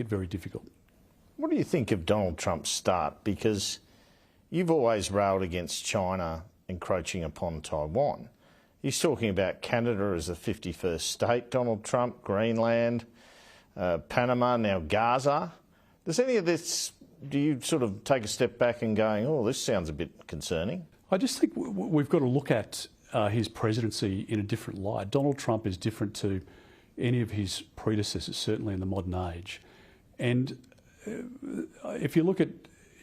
it very difficult. What do you think of Donald Trump's start? Because you've always railed against China encroaching upon Taiwan. He's talking about Canada as the 51st state, Donald Trump, Greenland, Panama, now Gaza. Does any of this, do you sort of take a step back and going, oh, this sounds a bit concerning? I just think we've got to look at his presidency in a different light. Donald Trump is different to any of his predecessors, certainly in the modern age. And if you look at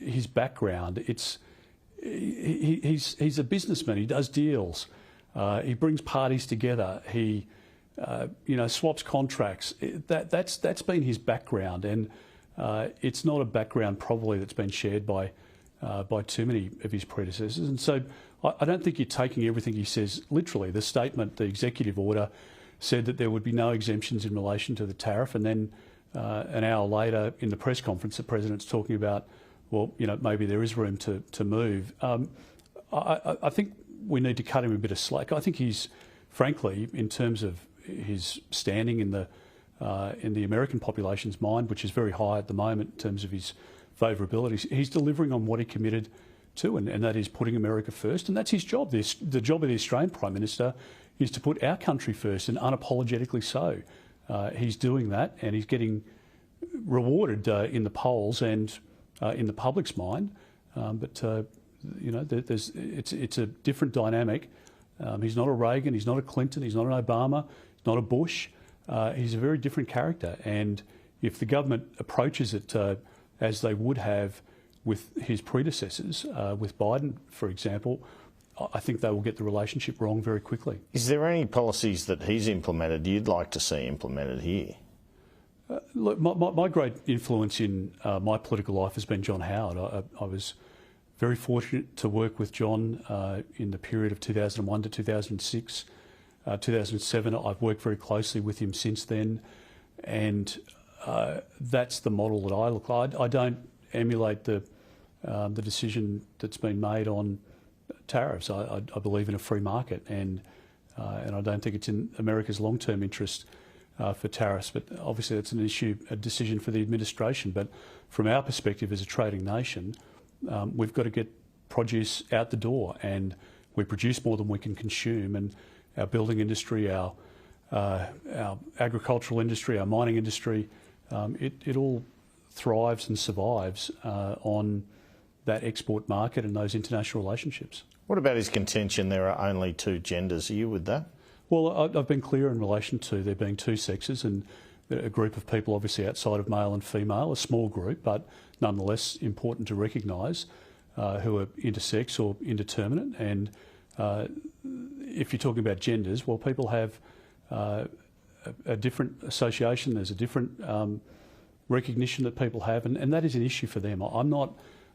his background, he's a businessman. He does deals. He brings parties together. He swaps contracts. That's been his background, and it's not a background probably that's been shared by too many of his predecessors. And so I don't think you're taking everything he says literally. The statement, the executive order, said that there would be no exemptions in relation to the tariff, and then an hour later in the press conference, the President's talking about, well, maybe there is room to move. I think we need to cut him a bit of slack. I think he's, frankly, in terms of his standing in the American population's mind, which is very high at the moment in terms of his favourability, he's delivering on what he committed to, and that is putting America first, and that's his job. The job of the Australian Prime Minister is to put our country first, and unapologetically so. He's doing that, and he's getting rewarded in the polls and in the public's mind. It's a different dynamic. He's not a Reagan, he's not a Clinton, he's not an Obama, he's not a Bush. He's a very different character, and if the government approaches it as they would have with his predecessors, with Biden, for example, I think they will get the relationship wrong very quickly. Is there any policies that he's implemented you'd like to see implemented here? Look, my great influence in my political life has been John Howard. I was very fortunate to work with John in the period of 2001 to 2006. 2007, I've worked very closely with him since then, and that's the model that I look like. I don't emulate the decision that's been made on tariffs. I believe in a free market, and I don't think it's in America's long-term interest for tariffs. But obviously, that's a decision for the administration. But from our perspective as a trading nation, we've got to get produce out the door, and we produce more than we can consume. And our building industry, our agricultural industry, our mining industry, it all thrives and survives on that export market and those international relationships. What about his contention there are only two genders? Are you with that? Well, I've been clear in relation to there being two sexes, and a group of people obviously outside of male and female, a small group, but nonetheless important to recognise, who are intersex or indeterminate. And if you're talking about genders, well, people have a different association, there's a different recognition that people have, and that is an issue for them. I'm not,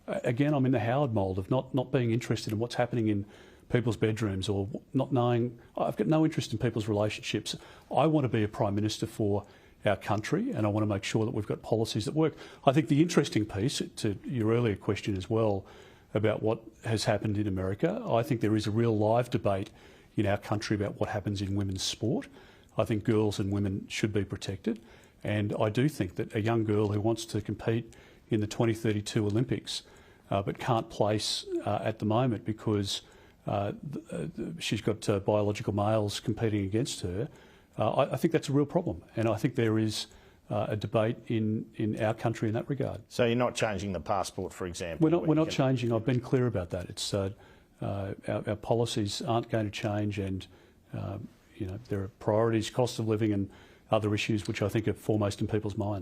again, I'm in the Howard mould of not being interested in what's happening in people's bedrooms, or not knowing. I've got no interest in people's relationships. I want to be a Prime Minister for our country, and I want to make sure that we've got policies that work. I think the interesting piece, to your earlier question as well, about what has happened in America, I think there is a real live debate in our country about what happens in women's sport. I think girls and women should be protected, and I do think that a young girl who wants to compete in the 2032 Olympics but can't place at the moment because she's got biological males competing against her, I think that's a real problem, and I think there is a debate in our country in that regard. So you're not changing the passport, for example? We're not changing. I've been clear about that. It's our policies aren't going to change, and there are priorities, cost of living and other issues which I think are foremost in people's minds.